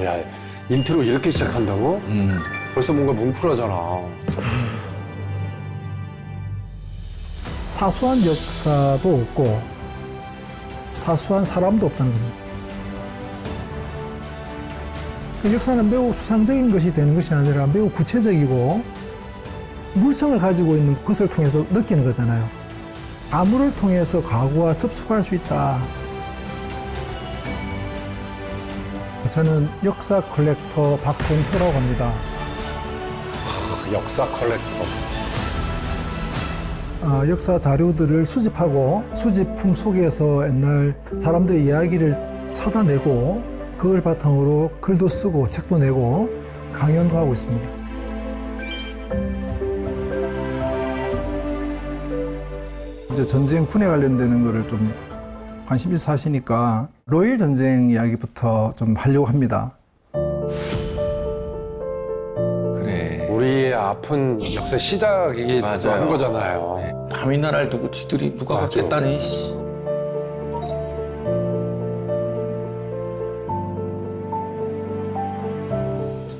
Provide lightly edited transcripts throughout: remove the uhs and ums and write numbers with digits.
야, 인트로 이렇게 시작한다고? 벌써 뭔가 뭉클하잖아. 사소한 역사도 없고 사소한 사람도 없다는 겁니다. 그 역사는 매우 추상적인 것이 되는 것이 아니라 매우 구체적이고 물성을 가지고 있는 것을 통해서 느끼는 거잖아요. 가물을 통해서 과거와 접속할 수 있다. 저는 역사 컬렉터 박건표라고 합니다. 역사 컬렉터. 역사 자료들을 수집하고 수집품 속에서 옛날 사람들의 이야기를 찾아내고 그걸 바탕으로 글도 쓰고 책도 내고 강연도 하고 있습니다. 이제 전쟁 군에 관련되는 거를 좀 관심 있어 하시니까 로일 전쟁 이야기부터 좀 하려고 합니다. 그래. 우리의 아픈 역사 시작이기도 맞아요. 한 거잖아요. 남의 나라를 두고 지들이 누가 맞아. 갖겠다니. 씨.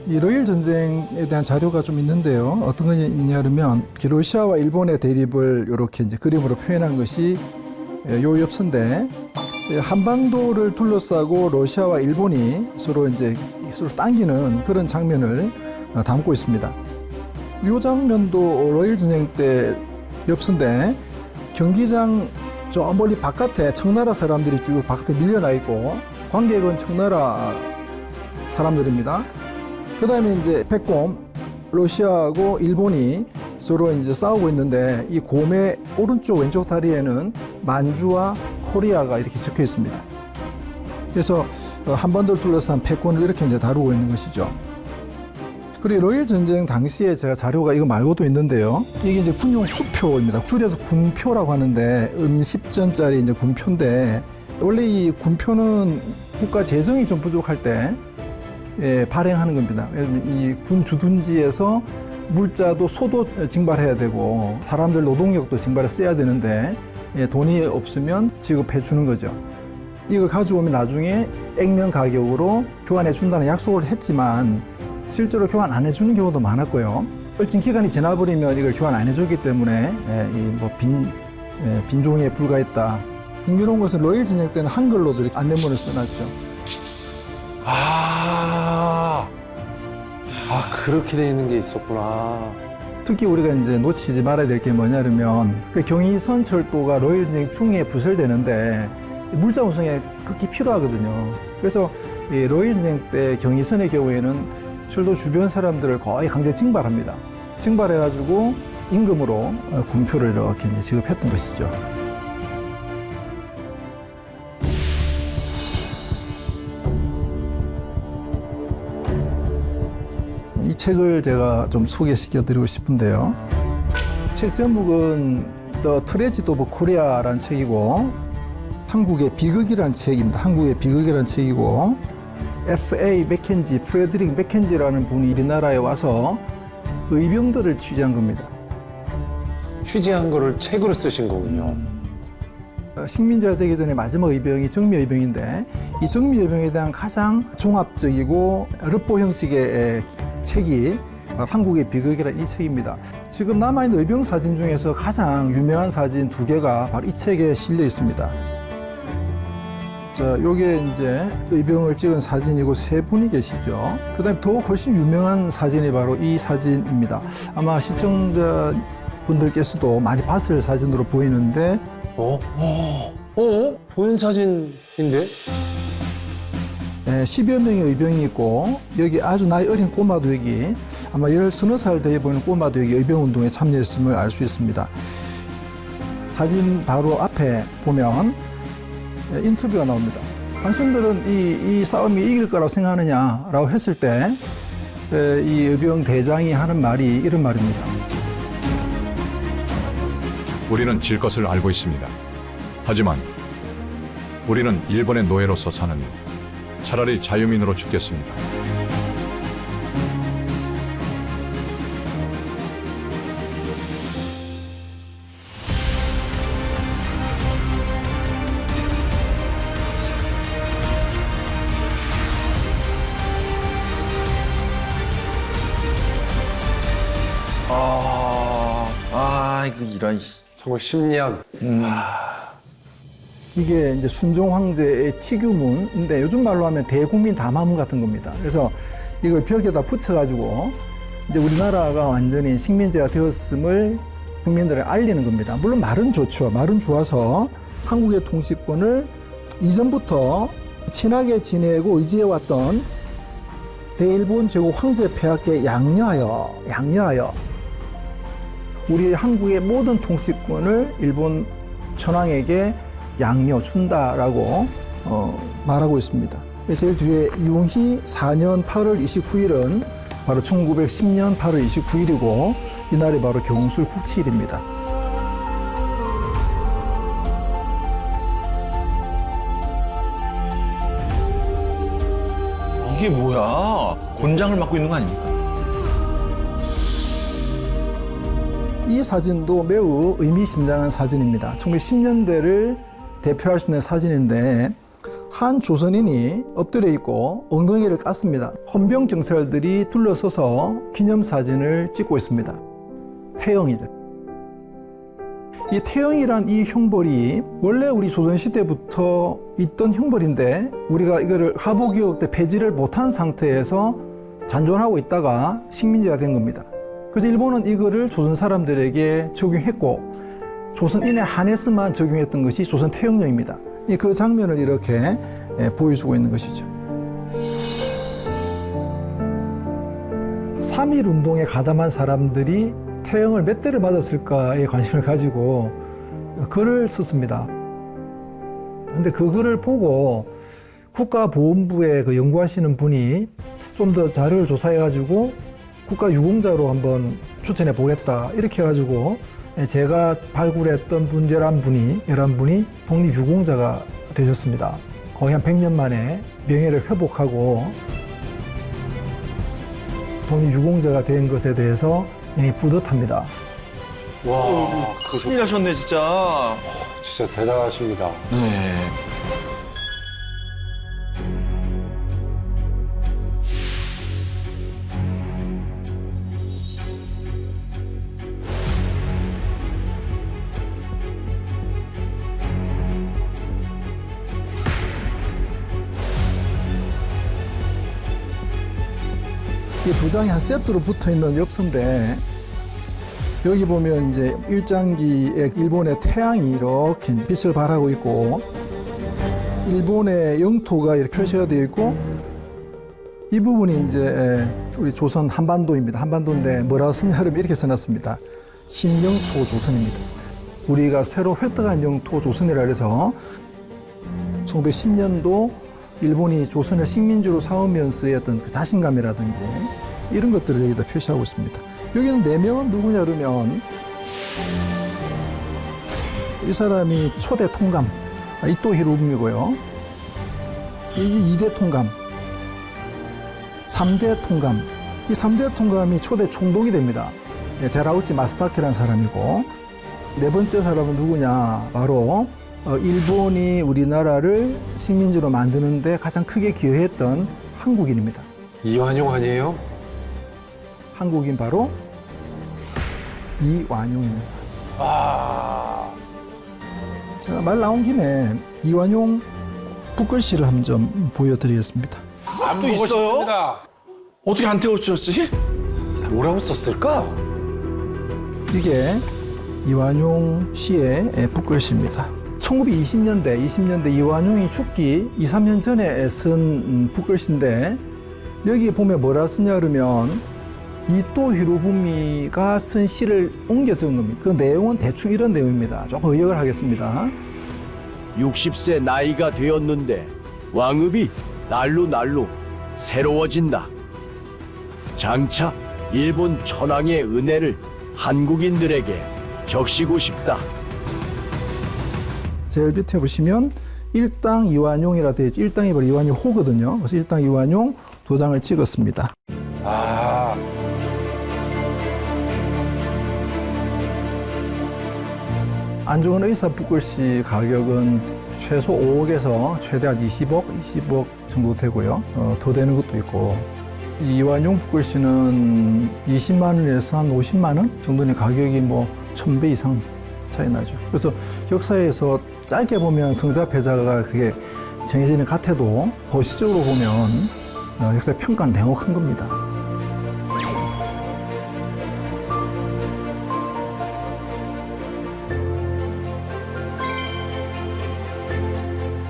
이 로일 전쟁에 대한 자료가 좀 있는데요. 어떤 것이 있냐면 러시아와 일본의 대립을 이렇게 이제 그림으로 표현한 것이 요 엽서인데 한반도를 둘러싸고 러시아와 일본이 서로 당기는 그런 장면을 담고 있습니다. 이 장면도 로일 전쟁 때 엽서인데 경기장 저 멀리 바깥에 청나라 사람들이 쭉 바깥에 밀려나 있고 관객은 청나라 사람들입니다. 그 다음에 이제 백곰, 러시아하고 일본이 서로 이제 싸우고 있는데 이 곰의 오른쪽 왼쪽 다리에는 만주와 코리아가 이렇게 적혀 있습니다. 그래서 한반도를 둘러싼 패권을 이렇게 이제 다루고 있는 것이죠. 그리고 로일 전쟁 당시에 제가 자료가 이거 말고도 있는데요. 이게 이제 군용 수표입니다. 줄여서 군표라고 하는데 10전짜리 이제 군표인데 원래 이 군표는 국가 재정이 좀 부족할 때 발행하는 겁니다. 이 군 주둔지에서 물자도 소도 징발해야 되고 사람들 노동력도 징발해 써야 되는데 돈이 없으면 지급해 주는 거죠. 이걸 가져오면 나중에 액면 가격으로 교환해 준다는 약속을 했지만 실제로 교환 안 해주는 경우도 많았고요. 일정 기간이 지나버리면 이걸 교환 안 해주기 때문에 빈종에 불과했다. 흥미로운 것은 로일 전쟁 때는 한글로도 이렇게 안내문을 써놨죠. 그렇게 돼 있는 게 있었구나. 특히 우리가 이제 놓치지 말아야 될 게 뭐냐면 경의선 철도가 로일 전쟁 중에 부설되는데 물자 운송에 극히 필요하거든요. 그래서 이 로일 전쟁 때 경의선의 경우에는 철도 주변 사람들을 거의 강제 징발합니다. 징발해가지고 임금으로 군표를 이렇게 이제 지급했던 것이죠. 이 책을 제가 좀 소개시켜 드리고 싶은데요. 책 제목은 The Tragedy of Korea라는 책이고 한국의 비극이라는 책입니다. 한국의 비극이라는 책이고 F.A. 맥켄지, 프레드릭 맥켄지라는 분이 우리나라에 와서 의병들을 취재한 겁니다. 취재한 거를 책으로 쓰신 거군요. 식민지가 되기 전에 마지막 의병이 정미의병인데 이 정미의병에 대한 가장 종합적이고 르포 형식의 책이 한국의 비극이라는 이 책입니다. 지금 남아있는 의병 사진 중에서 가장 유명한 사진 2개가 바로 이 책에 실려 있습니다. 요게 이제 의병을 찍은 사진이고 3분이 계시죠. 그 다음에 더 훨씬 유명한 사진이 바로 이 사진입니다. 아마 시청자분들께서도 많이 봤을 사진으로 보이는데 본 사진인데? 10여 명의 의병이 있고 여기 아주 나이 어린 꼬마도 여기 아마 10살 돼 보이는 꼬마도 여기 의병운동에 참여했음을 알 수 있습니다. 사진 바로 앞에 보면 인터뷰가 나옵니다. 당신들은 이 싸움이 이길 거라고 생각하느냐라고 했을 때 이 의병 대장이 하는 말이 이런 말입니다. 우리는 질 것을 알고 있습니다. 하지만 우리는 일본의 노예로서 사느니 차라리 자유민으로 죽겠습니다. 이런. 1910년. 이게 이제 순종 황제의 치규문인데 요즘 말로 하면 대국민 담화문 같은 겁니다. 그래서 이걸 벽에다 붙여가지고 이제 우리나라가 완전히 식민지가 되었음을 국민들에게 알리는 겁니다. 물론 말은 좋죠. 말은 좋아서 한국의 통치권을 이전부터 친하게 지내고 의지해왔던 대일본 제국 황제 폐하께 양녀하여 우리 한국의 모든 통치권을 일본 천황에게 양녀 준다라고 말하고 있습니다. 제일 뒤에 융희 4년 8월 29일은 바로 1910년 8월 29일이고 이날이 바로 경술 국치일입니다. 이게 뭐야? 곤장을 맡고 있는 거 아닙니까? 이 사진도 매우 의미심장한 사진입니다. 1910년대를 대표할 수 있는 사진인데 한 조선인이 엎드려 있고 엉덩이를 깠습니다. 헌병 경찰들이 둘러서서 기념사진을 찍고 있습니다. 태영이죠. 이 태영이란 이 형벌이 원래 우리 조선시대부터 있던 형벌인데 우리가 이거를 하보개혁 때 폐지를 못한 상태에서 잔존하고 있다가 식민지가 된 겁니다. 그래서 일본은 이거를 조선 사람들에게 적용했고 조선인에 한해서만 적용했던 것이 조선 태영령입니다. 그 장면을 이렇게 보여주고 있는 것이죠. 3.1 운동에 가담한 사람들이 태영을 몇 대를 맞았을까에 관심을 가지고 글을 썼습니다. 근데 그 글을 보고 국가보훈부에 그 연구하시는 분이 좀 더 자료를 조사해가지고 국가유공자로 한번 추천해 보겠다 이렇게 해가지고 제가 발굴했던 분 11분이 독립유공자가 되셨습니다. 거의 한 100년 만에 명예를 회복하고 독립유공자가 된 것에 대해서 뿌듯합니다. 와, 큰일 나셨네, 진짜. 진짜 대단하십니다. 네. 이 두 장이 한 세트로 붙어 있는 엽서인데 여기 보면 이제 일장기에 일본의 태양이 이렇게 빛을 발하고 있고 일본의 영토가 이렇게 표시가 되어 있고 이 부분이 이제 우리 조선 한반도입니다. 한반도인데 뭐라 쓰냐면 이렇게 써놨습니다. 신영토 조선입니다. 우리가 새로 획득한 영토 조선이라 해서 1910년도 일본이 조선을 식민지로 삼으면서의 어떤 그 자신감이라든지 이런 것들을 여기다 표시하고 있습니다. 여기는 4명은 누구냐 그러면 이 사람이 초대 통감 이토 히로부미고요. 이 2대 통감, 3대 통감. 이 3대 통감이 초대 총독이 됩니다. 데라우치 마스타케라는 사람이고 네 번째 사람은 누구냐 바로 일본이 우리나라를 식민지로 만드는데 가장 크게 기여했던 한국인입니다. 이완용 아니에요? 한국인 바로 이완용입니다. 아, 제가 말 나온 김에 이완용 붓글씨를 한번 좀 보여드리겠습니다. 안 또 보고 있어요? 싶습니다. 어떻게 안 태워주셨지? 뭐라고 썼을까? 이게 이완용 씨의 붓글씨입니다. 1920년대 이완용이 죽기 2, 3년 전에 쓴 붓글씨인데 여기 보면 뭐라 쓰냐 그러면 이토 히로부미가 쓴 시를 옮겨 쓴 겁니다. 그 내용은 대충 이런 내용입니다. 조금 의역을 하겠습니다. 60세 나이가 되었는데 왕읍이 날로 새로워진다. 장차 일본 천황의 은혜를 한국인들에게 적시고 싶다. 제일 밑에 보시면 일당 이완용이라 되어 있죠. 일당이 바로 이완용 호거든요. 그래서 일당 이완용 도장을 찍었습니다. 아, 안중근 의사 붓글씨 가격은 최소 5억에서 최대한 20억 정도 되고요. 더 되는 것도 있고 이완용 붓글씨는 20만 원에서 한 50만 원 정도의 가격이 뭐 1000배 이상 차이 나죠. 그래서 역사에서 짧게 보면 성자 패자가 그게 정해지는 것 같아도 거시적으로 보면 역사의 평가는 냉혹한 겁니다.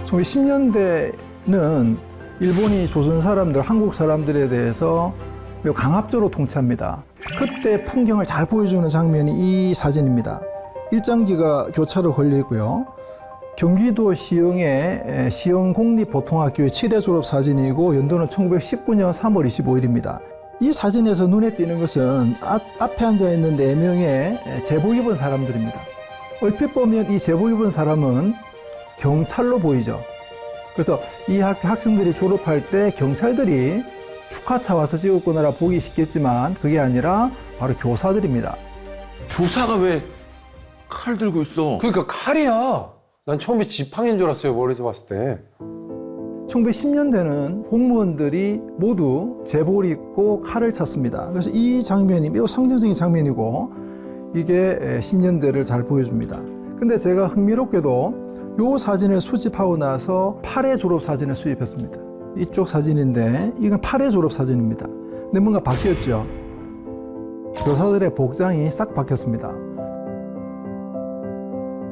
(1910년대는) 일본이 조선 사람들, 한국 사람들에 대해서 매우 강압적으로 통치합니다. 그때 풍경을 잘 보여주는 장면이 이 사진입니다. 일장기가 교차로 걸리고요. 경기도 시흥의 시흥공립보통학교의 7회 졸업 사진이고 연도는 1919년 3월 25일입니다. 이 사진에서 눈에 띄는 것은 앞에 앉아있는 4명의 제복 입은 사람들입니다. 얼핏 보면 이 제복 입은 사람은 경찰로 보이죠. 그래서 이 학생들이 졸업할 때 경찰들이 축하차 와서 찍었구나 보기 쉽겠지만 그게 아니라 바로 교사들입니다. 교사가 왜 칼 들고 있어? 그러니까 칼이야. 난 처음에 지팡이인 줄 알았어요, 멀리서 봤을 때. 1910년대는 공무원들이 모두 제복을 입고 칼을 찼습니다. 그래서 이 장면이 매우 상징적인 장면이고 이게 10년대를 잘 보여줍니다. 근데 제가 흥미롭게도 이 사진을 수집하고 나서 8회 졸업 사진을 수집했습니다. 이쪽 사진인데 이건 8회 졸업 사진입니다. 근데 뭔가 바뀌었죠. 교사들의 복장이 싹 바뀌었습니다.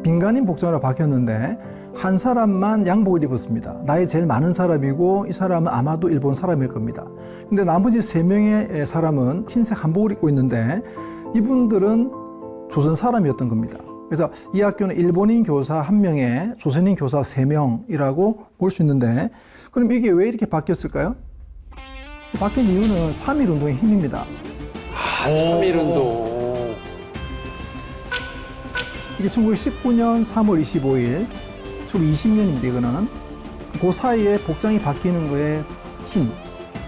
민간인 복장으로 바뀌었는데 한 사람만 양복을 입었습니다. 나이 제일 많은 사람이고 이 사람은 아마도 일본 사람일 겁니다. 근데 나머지 3명의 사람은 흰색 한복을 입고 있는데 이분들은 조선 사람이었던 겁니다. 그래서 이 학교는 일본인 교사 1명에 조선인 교사 3명이라고 볼 수 있는데 그럼 이게 왜 이렇게 바뀌었을까요? 바뀐 이유는 3.1운동의 힘입니다. 아, 3.1운동. 이게 1919년 3월 25일, 20년입니다, 이거는. 그 사이에 복장이 바뀌는 거에 힘,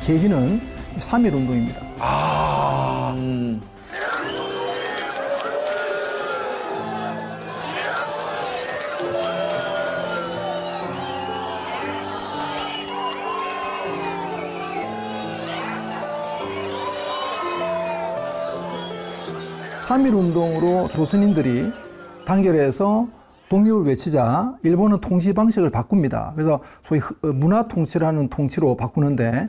계기는 3.1운동입니다. 아. 3.1운동으로 조선인들이 단결해서 독립을 외치자 일본은 통치 방식을 바꿉니다. 그래서 소위 문화 통치라는 통치로 바꾸는데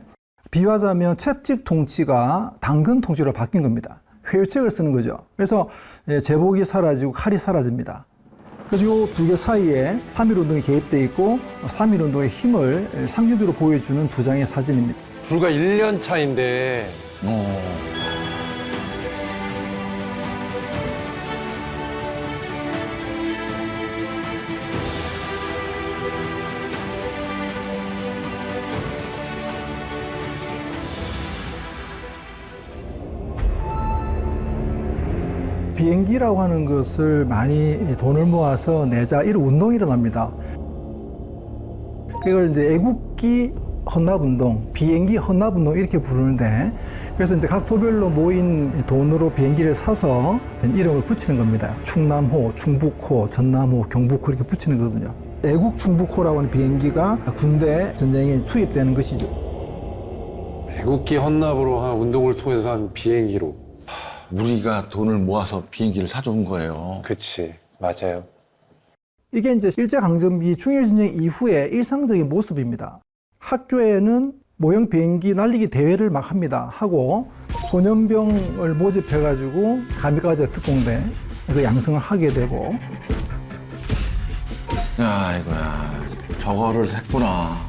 비유하자면 채찍 통치가 당근 통치로 바뀐 겁니다. 회유책을 쓰는 거죠. 그래서 제복이 사라지고 칼이 사라집니다. 그래서 이 두 개 사이에 3.1운동이 개입되어 있고 3.1운동의 힘을 상징적으로 보여주는 두 장의 사진입니다. 불과 1년 차인데. 비행기라고 하는 것을 많이 돈을 모아서 내자 이런 운동이 일어납니다. 이걸 이제 애국기 헌납운동, 비행기 헌납운동 이렇게 부르는데 그래서 이제 각 도별로 모인 돈으로 비행기를 사서 이름을 붙이는 겁니다. 충남호, 충북호, 전남호, 경북호 이렇게 붙이는 거거든요. 애국 충북호라고 하는 비행기가 군대 전쟁에 투입되는 것이죠. 애국기 헌납으로 한 운동을 통해서 한 비행기로. 우리가 돈을 모아서 비행기를 사준 거예요. 그치, 맞아요. 이게 이제 일제강점기 중일전쟁 이후의 일상적인 모습입니다. 학교에는 모형 비행기 날리기 대회를 막 합니다. 하고 소년병을 모집해가지고 가미가제 특공대 그 양성을 하게 되고. 야, 이거야. 저거를 했구나.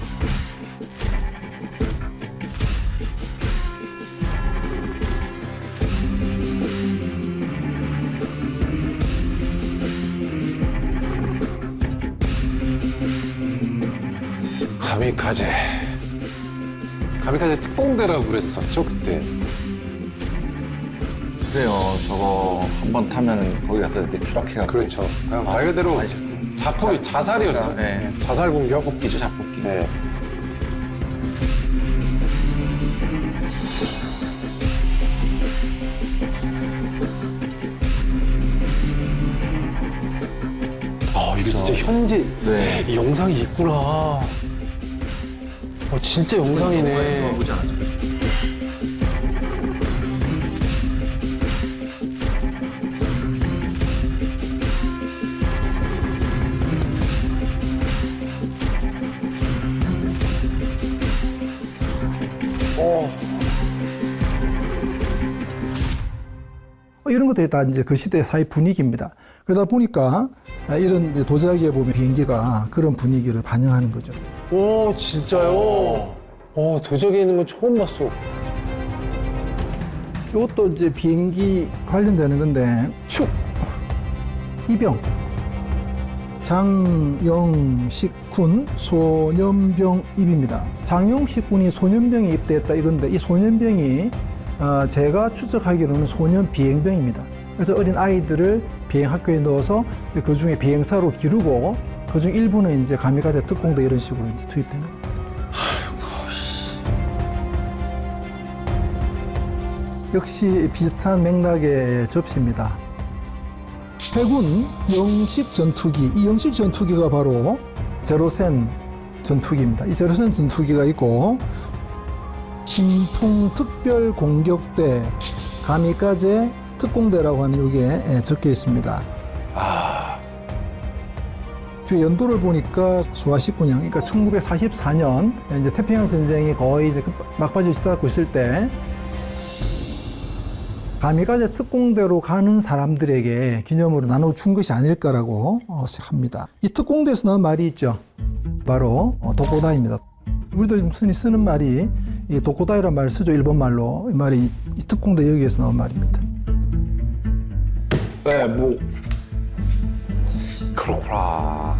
가미카제 특공대라고 그랬었죠, 그때. 그래요. 저거 한 번 타면은 거기 갔다 이렇게 추락해가지고. 그렇죠. 그냥 말 그대로 자폭이 자살이었죠. 네. 자살 공격. 자폭기죠, 자폭기. 네. 이게 진짜 현지 네. 이 영상이 있구나. 진짜 영상이네. 오지 않았어요. 이런 것들이 다 이제 그 시대의 사회 분위기입니다. 그러다 보니까 이런 이제 도자기에 보면 비행기가 그런 분위기를 반영하는 거죠. 오, 진짜요? 도자기에 있는 건 처음 봤어. 이것도 이제 비행기 관련되는 건데 축, 이병, 장영식 군 소년병 입입니다. 장영식 군이 소년병에 입대했다 이건데 이 소년병이 제가 추측하기로는 소년 비행병입니다. 그래서 어린 아이들을 비행학교에 넣어서 그 중에 비행사로 기르고 그 중 일부는 이제 가미가제 특공대 이런 식으로 이제 투입되는 겁니다. 역시 비슷한 맥락의 접시입니다. 해군 영식 전투기, 이 영식 전투기가 바로 제로센 전투기입니다. 이 제로센 전투기가 있고 신풍 특별 공격대 가미가제 특공대라고 하는 이게 적혀 있습니다. 뒤에 연도를 보니까 수화 19년, 그러니까 1944년 이제 태평양 전쟁이 거의 이제 막바지를 시작하고 있을 때 가미가제 특공대로 가는 사람들에게 기념으로 나눠준 것이 아닐까라고 생각합니다. 이 특공대에서 나온 말이 있죠. 바로 도코다입니다. 우리도 좀 흔히 쓰는 말이 이 도코다이라는 말을 쓰죠. 일본 말로. 이 말이 이 특공대 여기에서 나온 말입니다. 네, 뭐 그렇구나.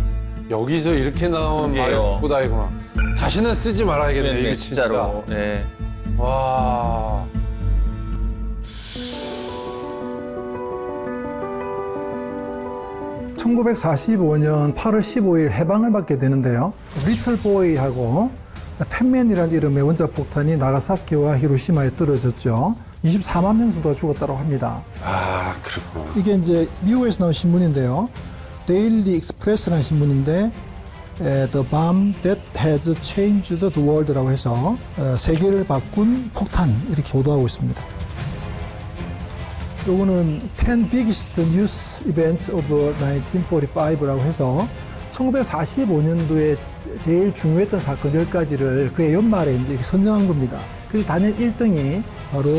여기서 이렇게 나온 말이 그게요. 도코다이구나. 다시는 쓰지 말아야겠네, 네, 이게 진짜로. 네. 진짜. 와. (1945년 8월 15일) 해방을 받게 되는데요. 리틀 보이하고 팬맨이라는 이름의 원자폭탄이 나가사키와 히로시마에 떨어졌죠. 24만 명 정도가 죽었다고 합니다. 아, 그렇구나. 이게 이제 미국에서 나온 신문인데요. 데일리 익스프레스라는 신문인데 The Bomb That Has Changed the World라고 해서 세계를 바꾼 폭탄 이렇게 보도하고 있습니다. 요거는 10 Biggest News Events of 1945라고 해서 1945년도에 제일 중요했던 사건 10가지를 그의 연말에 이제 선정한 겁니다. 그래서 단연 1등이 바로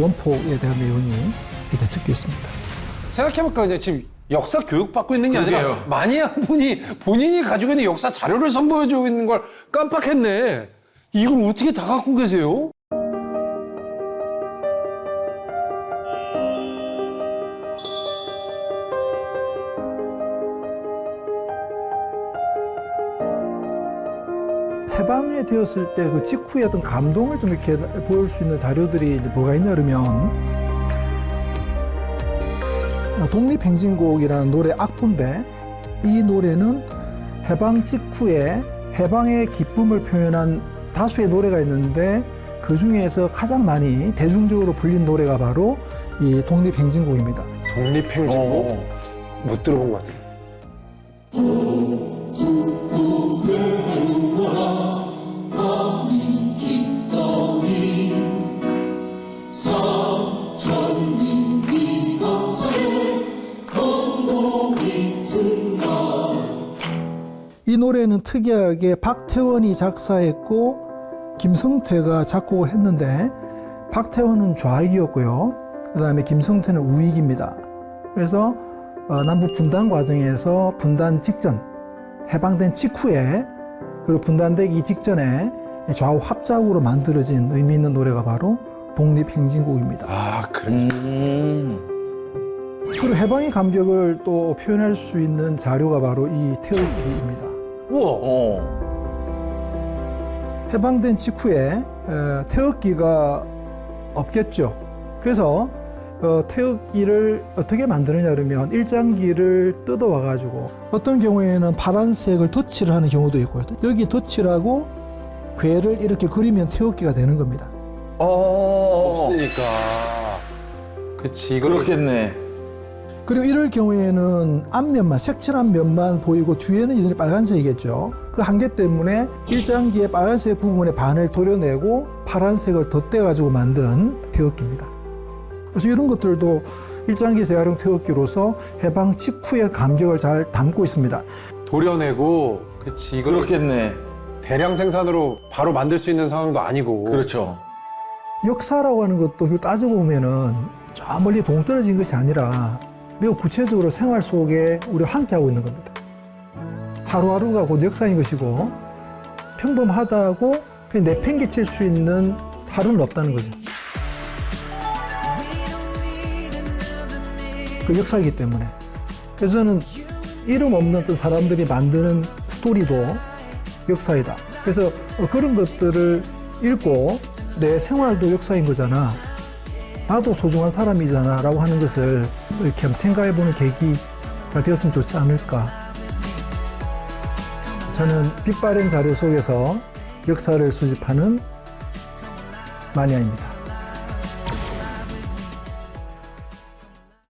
원폭에 대한 내용이 이렇게 적혀 있습니다. 생각해볼까, 그냥 지금 역사 교육 받고 있는 게 아니라 그러게요. 만약 분이 본인이 가지고 있는 역사 자료를 선보여주고 있는 걸 깜빡했네. 이걸 어떻게 다 갖고 계세요? 해방이 되었을 때 그 직후에 어떤 감동을 좀 이렇게 보일 수 있는 자료들이 이제 뭐가 있냐 그러면 독립행진곡이라는 노래 악보인데 이 노래는 해방 직후에 해방의 기쁨을 표현한 다수의 노래가 있는데 그 중에서 가장 많이 대중적으로 불린 노래가 바로 이 독립행진곡입니다. 독립행진곡? 못 들어본 것 같아요. 이 노래는 특이하게 박태원이 작사했고 김성태가 작곡을 했는데 박태원은 좌익이었고요. 그 다음에 김성태는 우익입니다. 그래서 남북 분단 과정에서 분단 직전, 해방된 직후에 그리고 분단되기 직전에 좌우 합작으로 만들어진 의미 있는 노래가 바로 독립행진곡입니다. 아, 그래. 그리고 해방의 감격을 또 표현할 수 있는 자료가 바로 이 태극기입니다. 우와. 해방된 직후에 태극기가 없겠죠. 그래서 태극기를 어떻게 만드느냐 그러면 일장기를 뜯어와 가지고 어떤 경우에는 파란색을 덧칠을 하는 경우도 있고요. 여기 덧칠하고 괴를 이렇게 그리면 태극기가 되는 겁니다. 없으니까. 그치, 이거 그렇겠네. 그리고 이럴 경우에는 앞면만 색칠한 면만 보이고 뒤에는 여전히 빨간색이겠죠. 그 한계 때문에 일장기의 빨간색 부분의 반을 도려내고 파란색을 덧대가지고 만든 태극기입니다. 그래서 이런 것들도 일장기 재활용 태극기로서 해방 직후의 감격을 잘 담고 있습니다. 도려내고, 그치, 이거 그렇겠네. 대량 생산으로 바로 만들 수 있는 상황도 아니고. 그렇죠. 역사라고 하는 것도 따지고 보면은 저 멀리 동떨어진 것이 아니라 매우 구체적으로 생활 속에 우리가 함께하고 있는 겁니다. 하루하루가 곧 역사인 것이고 평범하다고 그냥 내팽개칠 수 있는 하루는 없다는 거죠. 그 역사이기 때문에. 그래서 저는 이름 없는 어떤 사람들이 만드는 스토리도 역사이다. 그래서 그런 것들을 읽고 내 생활도 역사인 거잖아. 나도 소중한 사람이잖아. 라고 하는 것을 이렇게 한번 생각해보는 계기가 되었으면 좋지 않을까. 저는 빛바랜 자료 속에서 역사를 수집하는 마니아입니다.